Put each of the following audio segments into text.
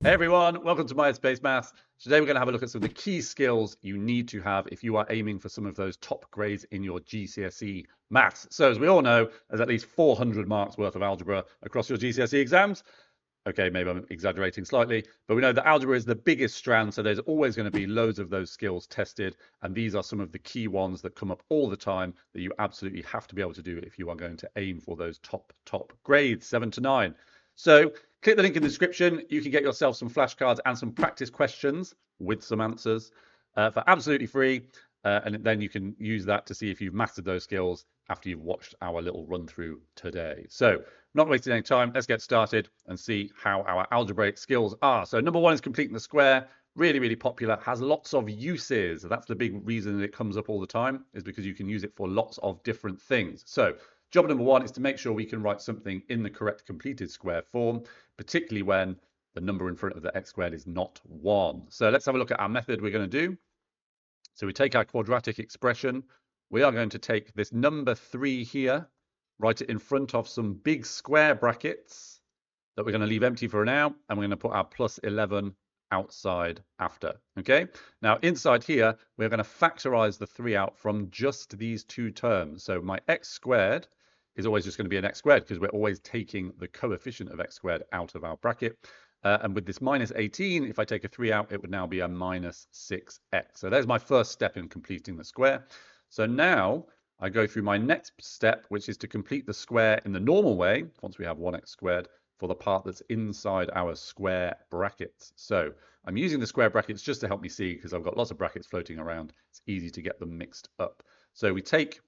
Hey everyone, welcome to MySpace Maths. Today we're going to have a look at some of the key skills you need to have if you are aiming for some of those top grades in your GCSE maths. So as we all know, there's at least 400 marks worth of algebra across your GCSE exams. Okay, maybe I'm exaggerating slightly, but we know that algebra is the biggest strand, so there's always going to be loads of those skills tested, and these are some of the key ones that come up all the time that you absolutely have to be able to do if you are going to aim for those top grades, 7 to 9. So click the link in the description. You can get yourself some flashcards and some practice questions with some answers for absolutely free. And then you can use that to see if you've mastered those skills after you've watched our little run through today. So not wasting any time, let's get started and see how our algebraic skills are. So number one is completing the square. Really popular, has lots of uses. That's the big reason that it comes up all the time, is because you can use it for lots of different things. So job number one is to make sure we can write something in the correct completed square form, particularly when the number in front of the x squared is not 1. So let's have a look at our method we're going to do. So we take our quadratic expression. We are going to take this number 3 here, write it in front of some big square brackets that we're going to leave empty for now, and we're going to put our plus 11 outside after. Okay, now inside here, we're going to factorize the 3 out from just these two terms. So my x squared is always just going to be an x squared because we're always taking the coefficient of x squared out of our bracket. And with this minus 18, if I take a 3 out, it would now be a minus 6x. So there's my first step in completing the square. So now I go through my next step, which is to complete the square in the normal way, once we have 1x squared, for the part that's inside our square brackets. So I'm using the square brackets just to help me see, because I've got lots of brackets floating around. It's easy to get them mixed up. So we take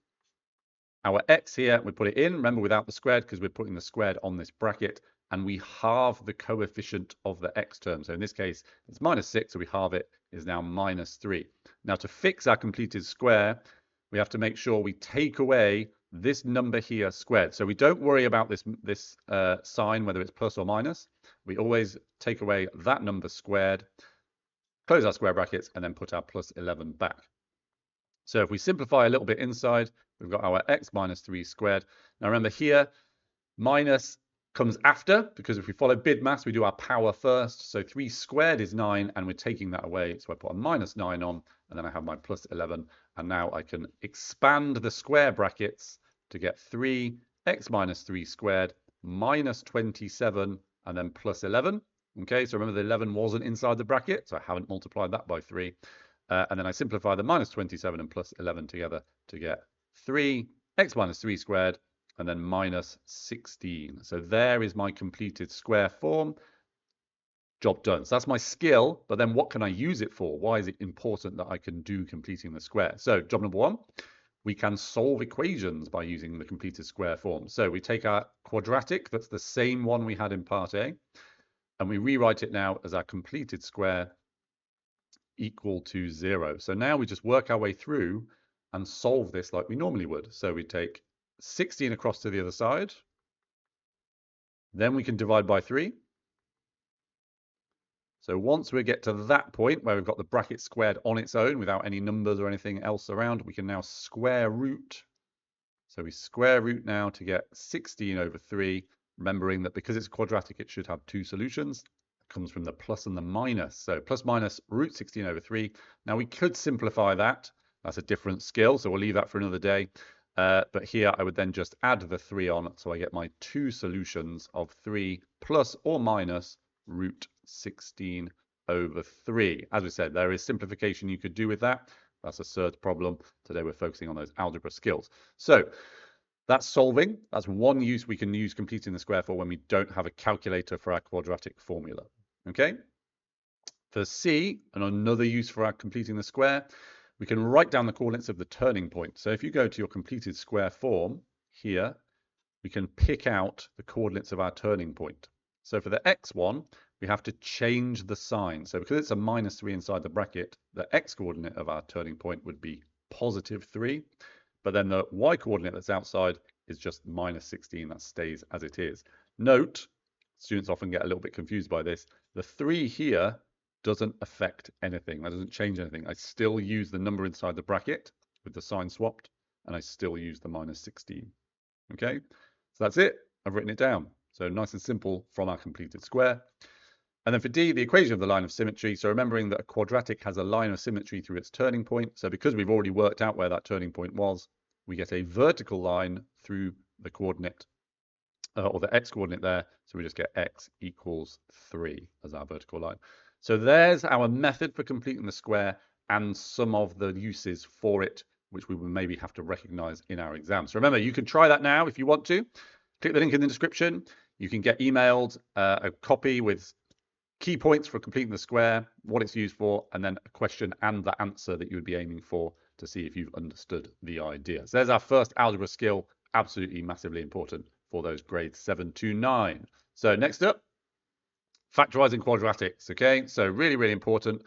our x here, we put it in, remember without the squared, because we're putting the squared on this bracket, and we halve the coefficient of the x term. So in this case, it's minus 6, so we halve it, is now minus 3. Now to fix our completed square, we have to make sure we take away this number here squared. So we don't worry about this sign, whether it's plus or minus. We always take away that number squared, close our square brackets, and then put our plus 11 back. So if we simplify a little bit inside, we've got our x minus 3 squared. Now remember here, minus comes after, because if we follow BIDMAS, we do our power first. So 3 squared is 9, and we're taking that away. So I put a minus 9 on, and then I have my plus 11. And now I can expand the square brackets to get 3x minus 3 squared minus 27, and then plus 11. Okay, so remember the 11 wasn't inside the bracket, so I haven't multiplied that by 3. And then I simplify the minus 27 and plus 11 together to get 3x minus 3 squared, and then minus 16. So there is my completed square form. Job done. So that's my skill, but then what can I use it for? Why is it important that I can do completing the square? So job number one, we can solve equations by using the completed square form. So we take our quadratic, that's the same one we had in part A, and we rewrite it now as our completed square equal to 0. So now we just work our way through and solve this like we normally would. So we take 16 across to the other side. Then we can divide by 3. So once we get to that point where we've got the bracket squared on its own without any numbers or anything else around, we can now square root. So we square root now to get 16 over 3, remembering that because it's quadratic, it should have two solutions. It comes from the plus and the minus. So plus minus root 16 over 3. Now we could simplify that. That's a different skill, so we'll leave that for another day. But here I would then just add the 3 on, so I get my two solutions of 3 plus or minus root 16 over 3. As we said, there is simplification you could do with that. That's a third problem. Today we're focusing on those algebra skills. So that's solving. That's one use we can use completing the square for when we don't have a calculator for our quadratic formula. Okay. For C, and another use for our completing the square, we can write down the coordinates of the turning point. So if you go to your completed square form here, we can pick out the coordinates of our turning point. So for the x one, we have to change the sign. So because it's a minus 3 inside the bracket, the x coordinate of our turning point would be positive 3. But then the y coordinate that's outside is just minus 16. That stays as it is. Note, students often get a little bit confused by this. The 3 here doesn't affect anything. That doesn't change anything. I still use the number inside the bracket with the sign swapped, and I still use the minus 16. Okay, so that's it. I've written it down. So nice and simple from our completed square. And then for D, the equation of the line of symmetry. So remembering that a quadratic has a line of symmetry through its turning point. So because we've already worked out where that turning point was, we get a vertical line through the coordinate or the x coordinate there. So we just get x equals 3 as our vertical line. So there's our method for completing the square and some of the uses for it, which we will maybe have to recognize in our exam. So remember, you can try that now if you want to. Click the link in the description. You can get emailed a copy with key points for completing the square, what it's used for, and then a question and the answer that you would be aiming for to see if you've understood the idea. So there's our first algebra skill, absolutely massively important for those grades 7 to 9. So next up, factorizing quadratics, okay? So really, really important.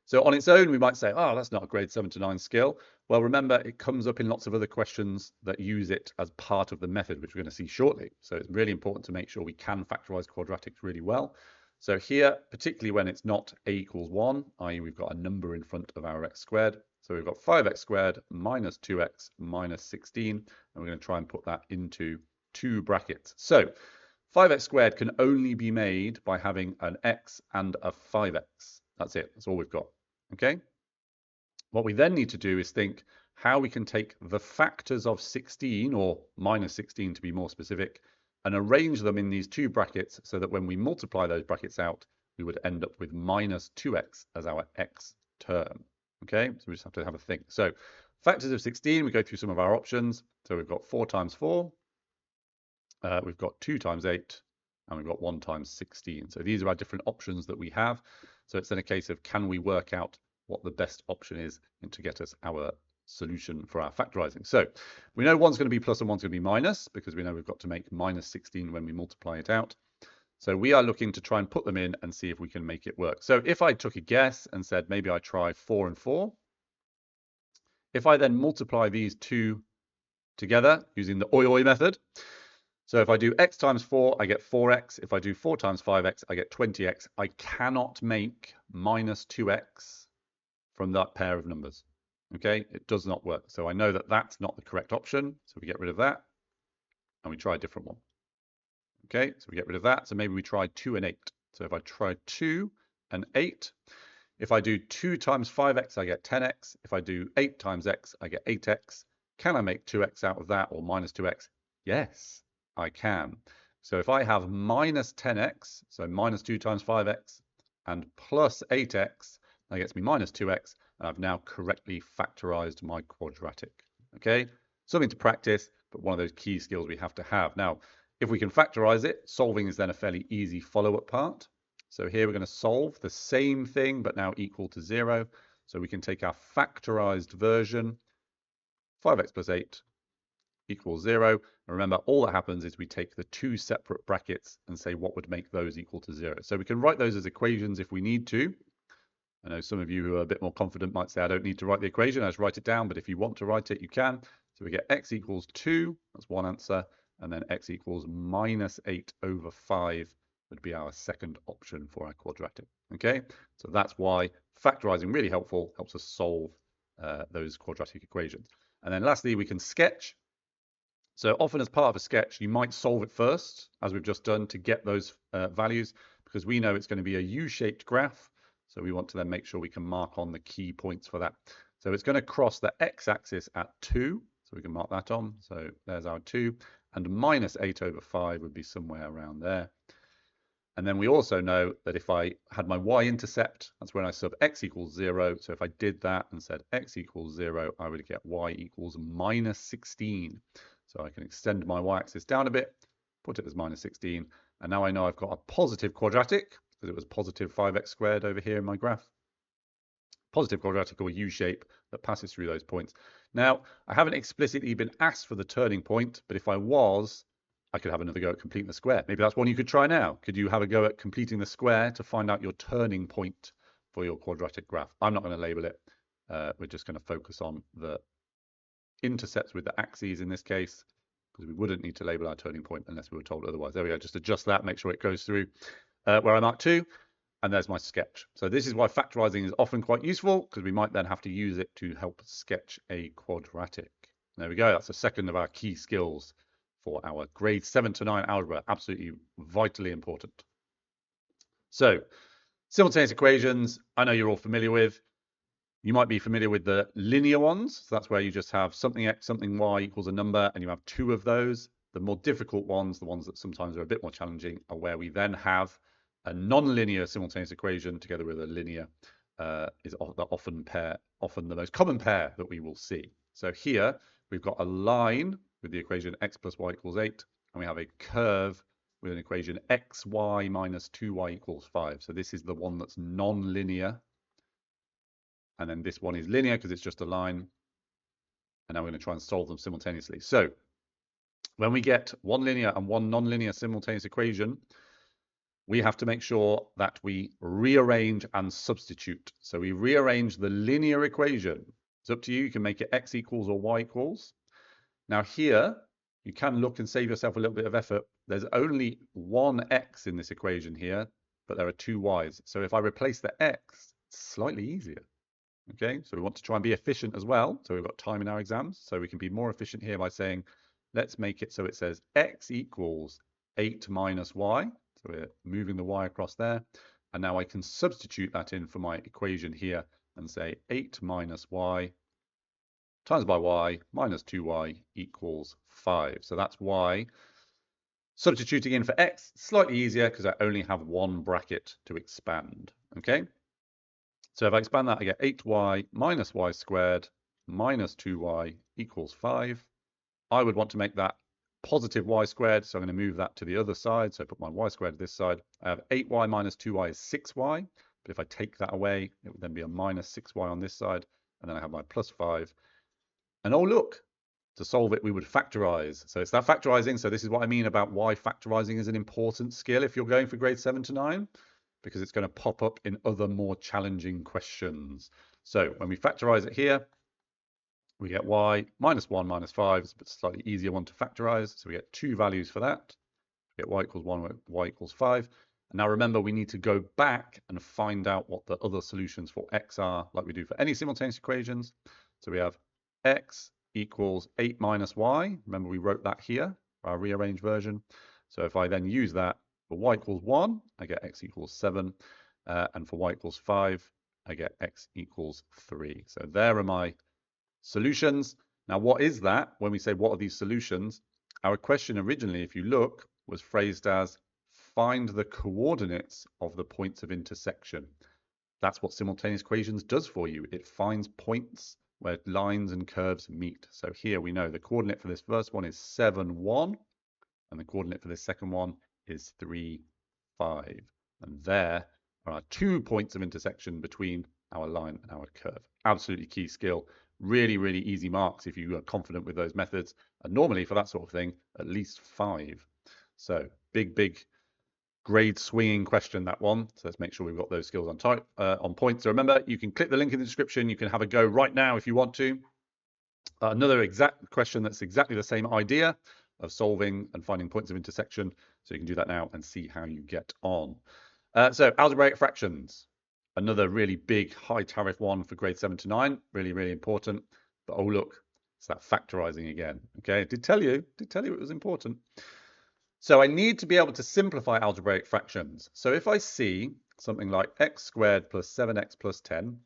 So on its own, we might say, oh, that's not a grade 7 to 9 skill. Well, remember, it comes up in lots of other questions that use it as part of the method, which we're going to see shortly. So it's really important to make sure we can factorize quadratics really well. So here, particularly when it's not a equals 1, i.e. we've got a number in front of our x squared. So we've got 5x squared minus 2x minus 16, and we're going to try and put that into two brackets. So 5x squared can only be made by having an x and a 5x. That's it. That's all we've got. Okay. What we then need to do is think how we can take the factors of 16, or minus 16 to be more specific, and arrange them in these two brackets so that when we multiply those brackets out, we would end up with minus 2x as our x term. Okay, so we just have to have a think. So factors of 16, we go through some of our options. So we've got 4 times 4, we've got 2 times 8, and we've got 1 times 16. So these are our different options that we have. So it's then a case of, can we work out what the best option is to get us our solution for our factorizing. So we know one's going to be plus and one's going to be minus, because we know we've got to make minus 16 when we multiply it out. So we are looking to try and put them in and see if we can make it work. So if I took a guess and said maybe I try 4 and 4, if I then multiply these two together using the oi method, so if I do x times 4, I get 4x. If I do 4 times 5x, I get 20x. I cannot make minus 2x from that pair of numbers. Okay, it does not work. So I know that that's not the correct option. So we get rid of that and we try a different one. Okay, so we get rid of that. So maybe we try 2 and 8. So if I try 2 and 8, if I do 2 times 5x, I get 10x. If I do 8 times x, I get 8x. Can I make 2x out of that, or minus 2x? Yes, I can. So if I have minus 10x, so minus 2 times 5x, and plus 8x, that gets me minus 2x, and I've now correctly factorized my quadratic. Okay, something to practice, but one of those key skills we have to have. Now, if we can factorize it, solving is then a fairly easy follow-up part. So here we're going to solve the same thing, but now equal to 0. So we can take our factorized version, 5x plus 8 equals 0. And remember, all that happens is we take the two separate brackets and say what would make those equal to 0. So we can write those as equations if we need to. I know some of you who are a bit more confident might say, I don't need to write the equation, I just write it down. But if you want to write it, you can. So we get x equals 2, that's one answer. And then x equals minus 8 over 5 would be our second option for our quadratic. Okay, so that's why factorizing really helpful, helps us solve those quadratic equations. And then lastly, we can sketch. So often as part of a sketch, you might solve it first, as we've just done, to get those values, because we know it's going to be a U-shaped graph. So we want to then make sure we can mark on the key points for that. So it's going to cross the x-axis at 2. So we can mark that on. So there's our 2. And minus 8 over 5 would be somewhere around there. And then we also know that if I had my y-intercept, that's when I sub x equals 0. So if I did that and said x equals 0, I would get y equals minus 16. So I can extend my y-axis down a bit, put it as minus 16. And now I know I've got a positive quadratic, because it was positive 5x squared over here in my graph. Positive quadratic or U-shape that passes through those points. Now, I haven't explicitly been asked for the turning point, but if I was, I could have another go at completing the square. Maybe that's one you could try now. Could you have a go at completing the square to find out your turning point for your quadratic graph? I'm not going to label it. We're just going to focus on the intercepts with the axes in this case, because we wouldn't need to label our turning point unless we were told otherwise. There we go. Just adjust that, make sure it goes through where I mark 2. And there's my sketch. So this is why factorizing is often quite useful, because we might then have to use it to help sketch a quadratic. There we go. That's the second of our key skills for our grade 7 to 9 algebra. Absolutely vitally important. So simultaneous equations, I know you're all familiar with. You might be familiar with the linear ones. So that's where you just have something x, something y equals a number, and you have two of those. The more difficult ones, the ones that sometimes are a bit more challenging, are where we then have a non-linear simultaneous equation together with a linear is often the most common pair that we will see. So here we've got a line with the equation x plus y equals 8, and we have a curve with an equation xy minus 2y equals 5. So this is the one that's non-linear. And then this one is linear because it's just a line. And now we're going to try and solve them simultaneously. So when we get one linear and one non-linear simultaneous equation, we have to make sure that we rearrange and substitute. So we rearrange the linear equation. It's up to you. You can make it x equals or y equals. Now here, you can look and save yourself a little bit of effort. There's only one x in this equation here, but there are two y's. So if I replace the x, it's slightly easier. Okay, so we want to try and be efficient as well. So we've got time in our exams. So we can be more efficient here by saying, let's make it so it says x equals 8 minus y. So we're moving the y across there. And now I can substitute that in for my equation here and say 8 minus y times by y minus 2y equals 5. So that's y. Substituting in for x, slightly easier because I only have one bracket to expand. Okay. So if I expand that, I get 8y minus y squared minus 2y equals 5. I would want to make that positive y squared, so I'm going to move that to the other side. So I put my y squared to this side. I have 8y minus 2y is 6y, but if I take that away, it would then be a minus 6y on this side, and then I have my plus 5. And oh look, to solve it, we would factorize. So it's that factorizing. So this is what I mean about why factorizing is an important skill if you're going for grade 7 to 9. Because it's going to pop up in other more challenging questions. So when we factorize it here, we get y minus 1 minus 5. It's a slightly easier one to factorize. So we get two values for that. We get y equals 1, y equals 5. And now remember, we need to go back and find out what the other solutions for x are, like we do for any simultaneous equations. So we have x equals 8 minus y. Remember, we wrote that here, our rearranged version. So if I then use that, for y equals 1, I get x equals 7. And for y equals 5, I get x equals 3. So there are my solutions. Now, what is that? When we say, what are these solutions? Our question originally, if you look, was phrased as, find the coordinates of the points of intersection. That's what simultaneous equations does for you. It finds points where lines and curves meet. So here we know the coordinate for this first one is 7, 1. And the coordinate for this second one is 3, 5. And there are our 2 points of intersection between our line and our curve. Absolutely key skill. Really, really easy marks if you are confident with those methods. And normally for that sort of thing, at least 5. So big grade swinging question, that one. So let's make sure we've got those skills on point. So remember, you can click the link in the description. You can have a go right now if you want to. Another exact question that's exactly the same idea of solving and finding points of intersection. So you can do that now and see how you get on. So algebraic fractions, another really big high tariff one for grade 7 to 9. Really, really important. But oh look, it's that factorizing again. Okay, I did tell you it was important. So I need to be able to simplify algebraic fractions. So if I see something like x squared plus 7x plus 10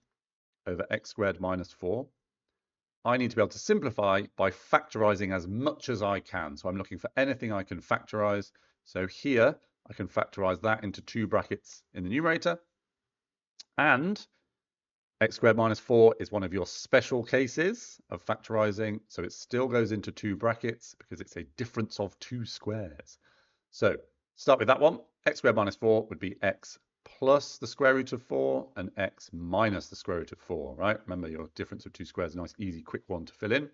over x squared minus 4, I need to be able to simplify by factorizing as much as I can. So I'm looking for anything I can factorize. So here I can factorize that into 2 brackets in the numerator. And x squared minus 4 is one of your special cases of factorizing. So it still goes into 2 brackets because it's a difference of 2 squares. So start with that one. X squared minus 4 would be x plus the square root of 4 and x minus the square root of 4, right? Remember, your difference of 2 squares, nice, easy, quick one to fill in.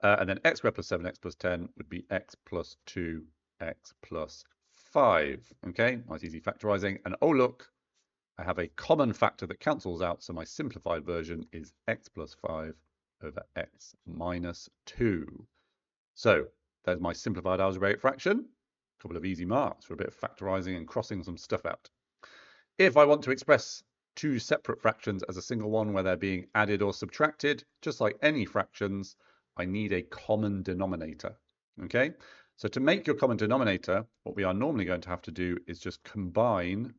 And then x squared plus 7x plus 10 would be x plus 2, x plus 5. Okay, nice, easy factorizing. And oh, look, I have a common factor that cancels out. So my simplified version is x plus 5 over x minus 2. So there's my simplified algebraic fraction. A couple of easy marks for a bit of factorizing and crossing some stuff out. If I want to express 2 separate fractions as a single one where they're being added or subtracted, just like any fractions, I need a common denominator. Okay, so to make your common denominator, what we are normally going to have to do is just combine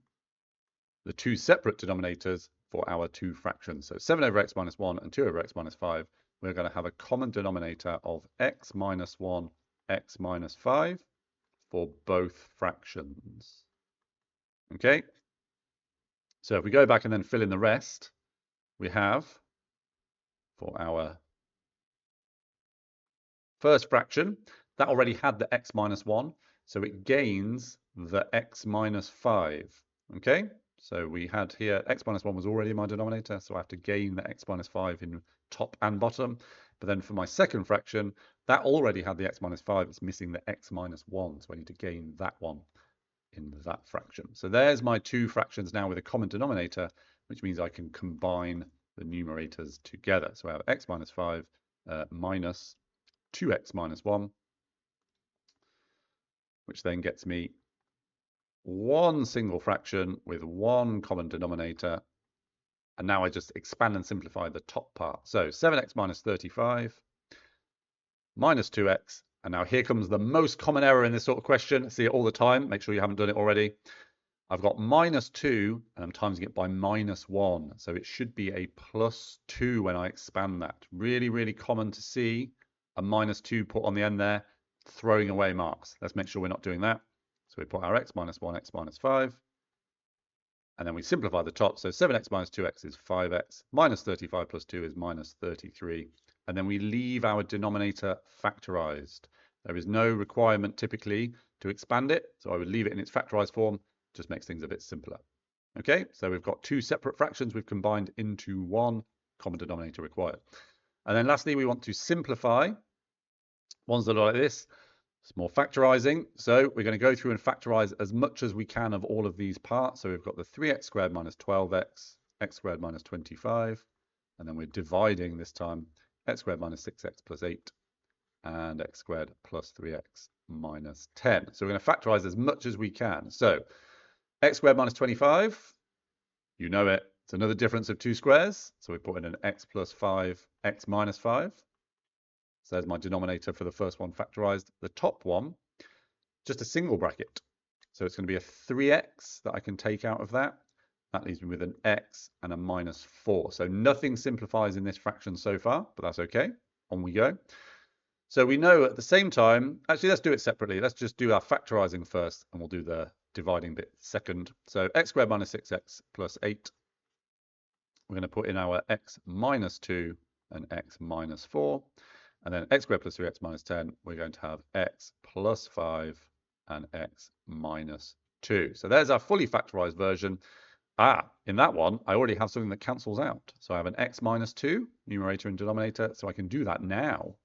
the two separate denominators for our two fractions. So 7 over x minus 1 and 2 over x minus 5, we're going to have a common denominator of x minus 1, x minus 5 for both fractions. Okay? So if we go back and then fill in the rest, we have for our first fraction, that already had the x minus 1, so it gains the x minus 5. Okay? So we had here, x minus 1 was already in my denominator, so I have to gain the x minus 5 in top and bottom. But then for my second fraction, that already had the x minus 5, it's missing the x minus 1, so I need to gain that one in that fraction. So there's my two fractions now with a common denominator, which means I can combine the numerators together. So I have x minus 5 minus 2x minus 1, which then gets me one single fraction with one common denominator. And now I just expand and simplify the top part. So 7x minus 35 minus 2x. And now here comes the most common error in this sort of question. See it all the time. Make sure you haven't done it already. I've got minus 2, and I'm timesing it by minus 1. So it should be a plus 2 when I expand that. Really, really common to see a minus 2 put on the end there, throwing away marks. Let's make sure we're not doing that. So we put our x minus 1, x minus 5. And then we simplify the top. So 7x minus 2x is 5x. Minus 35 plus 2 is minus 33. And then we leave our denominator factorized. There is no requirement typically to expand it. So I would leave it in its factorized form. Just makes things a bit simpler. Okay, so we've got two separate fractions we've combined into one common denominator required. And then lastly, we want to simplify ones that are like this. It's more factorizing. So we're going to go through and factorize as much as we can of all of these parts. So we've got the 3x squared minus 12x, x squared minus 25. And then we're dividing this time x squared minus 6x plus 8 and x squared plus 3x minus 10. So we're going to factorize as much as we can. So x squared minus 25, you know it. It's another difference of two squares. So we put in an x plus 5, x minus 5. So there's my denominator for the first one factorized. The top one, just a single bracket. So it's going to be a 3x that I can take out of that. That leaves me with an x and a minus 4. So nothing simplifies in this fraction so far, but that's okay. On we go. So we know at the same time, actually, let's do it separately. Let's just do our factorizing first, and we'll do the dividing bit second. So x squared minus 6x plus 8. We're going to put in our x minus 2 and x minus 4. And then x squared plus 3x minus 10, we're going to have x plus 5 and x minus 2. So there's our fully factorized version. In that one, I already have something that cancels out. So I have an x minus 2, numerator and denominator. So I can do that now.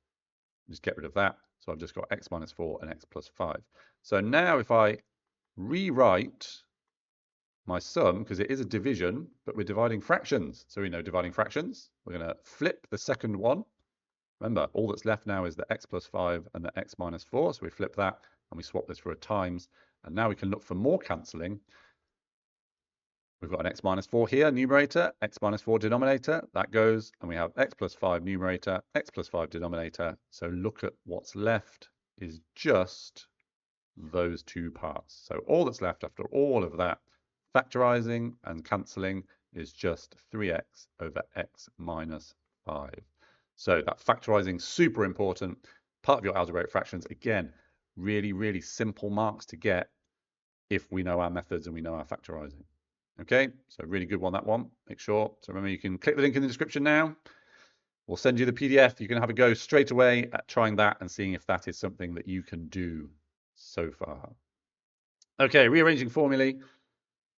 Just get rid of that. So I've just got x minus 4 and x plus 5. So now if I rewrite my sum, because it is a division, but we're dividing fractions. So we know dividing fractions. We're going to flip the second one. Remember, all that's left now is the x plus 5 and the x minus 4. So we flip that and we swap this for a times. And now we can look for more cancelling. We've got an x minus 4 here, numerator, x minus 4 denominator. That goes, and we have x plus 5 numerator, x plus 5 denominator. So look at what's left is just those two parts. So all that's left after all of that factorizing and cancelling is just 3x over x minus 5. So that factorizing is super important. Part of your algebraic fractions, again, really, really simple marks to get if we know our methods and we know our factorizing. Okay, so really good one, that one. Make sure. So remember, you can click the link in the description now. We'll send you the PDF. You can have a go straight away at trying that and seeing if that is something that you can do so far. Okay, rearranging formulae.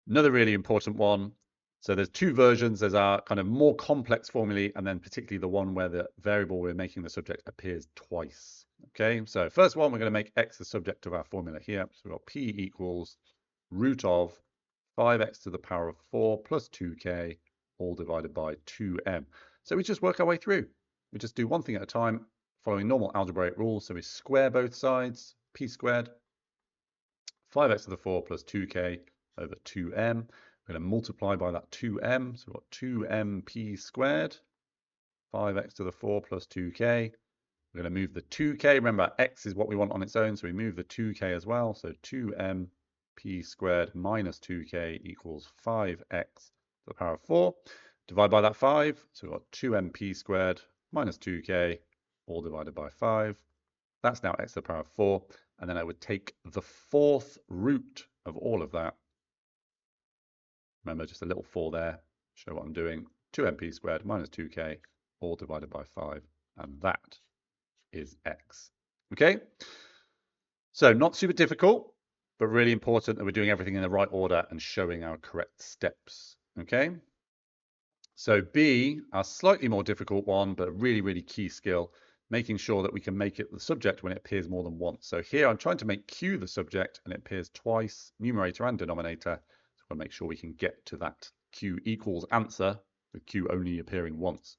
Another really important one. So there's two versions. There's our kind of more complex formulae, and then particularly the one where the variable we're making the subject appears twice. Okay, so first one, we're going to make x the subject of our formula here. So we've got p equals root of 5x to the power of 4 plus 2k, all divided by 2m. So we just work our way through. We just do one thing at a time, following normal algebraic rules. So we square both sides, p squared, 5x to the 4 plus 2k over 2m. We're going to multiply by that 2m. So we've got 2mp squared, 5x to the 4 plus 2k. We're going to move the 2k. Remember, x is what we want on its own, so we move the 2k as well. So 2m p squared minus 2k equals 5x to the power of 4. Divide by that 5, so we've got 2mp squared minus 2k, all divided by 5. That's now x to the power of 4. And then I would take the fourth root of all of that. Remember, just a little 4 there. Show what I'm doing. 2mp squared minus 2k, all divided by 5. And that is x. Okay? So not super difficult, but really important that we're doing everything in the right order and showing our correct steps. Okay? So B, our slightly more difficult one, but a really, really key skill, making sure that we can make it the subject when it appears more than once. So here I'm trying to make Q the subject and it appears twice, numerator and denominator. So we'll make sure we can get to that Q equals answer with Q only appearing once.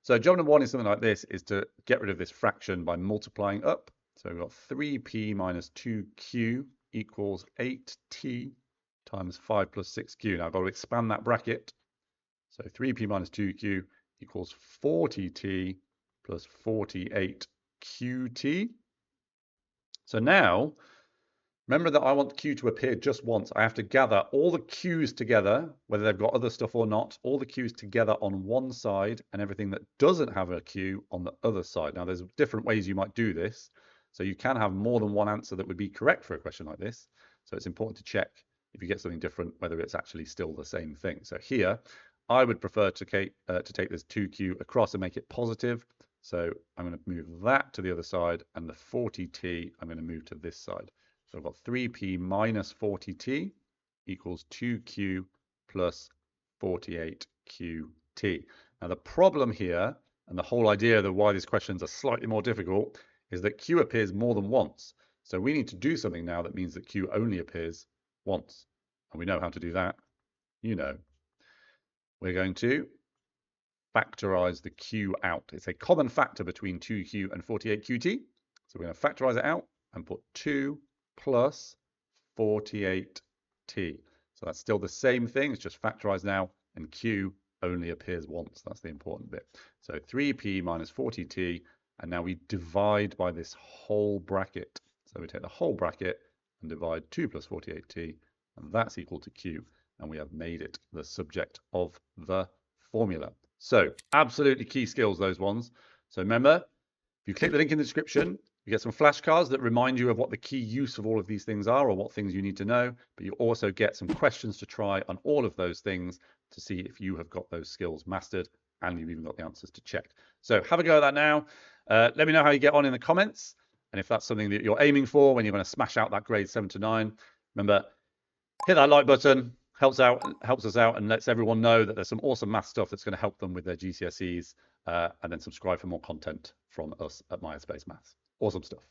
So job number 1 is something like this, is to get rid of this fraction by multiplying up. So we've got 3p minus 2q equals 8t times 5 plus 6q. Now I've got to expand that bracket. So 3p minus 2q equals 40t plus 48qt. So now, remember that I want q to appear just once. I have to gather all the q's together, whether they've got other stuff or not, all the q's together on one side and everything that doesn't have a q on the other side. Now, there's different ways you might do this. So you can have more than one answer that would be correct for a question like this. So it's important to check if you get something different, whether it's actually still the same thing. So here, I would prefer to take this 2q across and make it positive. So I'm going to move that to the other side, and the 40t I'm going to move to this side. So I've got 3p minus 40t equals 2q plus 48qt. Now the problem here, and the whole idea of why these questions are slightly more difficult, is that q appears more than once. So we need to do something now that means that q only appears once. And we know how to do that. You know. We're going to factorize the q out. It's a common factor between 2q and 48qt. So we're going to factorize it out and put 2 plus 48t. So that's still the same thing. It's just factorized now, and q only appears once. That's the important bit. So 3p minus 40t, and now we divide by this whole bracket. So we take the whole bracket and divide 2 plus 48t, and that's equal to q. And we have made it the subject of the formula. So absolutely key skills, those ones. So remember, if you click the link in the description, you get some flashcards that remind you of what the key use of all of these things are, or what things you need to know. But you also get some questions to try on all of those things to see if you have got those skills mastered, and you've even got the answers to check. So have a go at that now. Let me know how you get on in the comments, and if that's something that you're aiming for when you're going to smash out that grade 7 to 9. Remember, hit that like button. Helps us out, and lets everyone know that there's some awesome math stuff that's going to help them with their GCSEs, and then subscribe for more content from us at MASTERCLASS. Awesome stuff.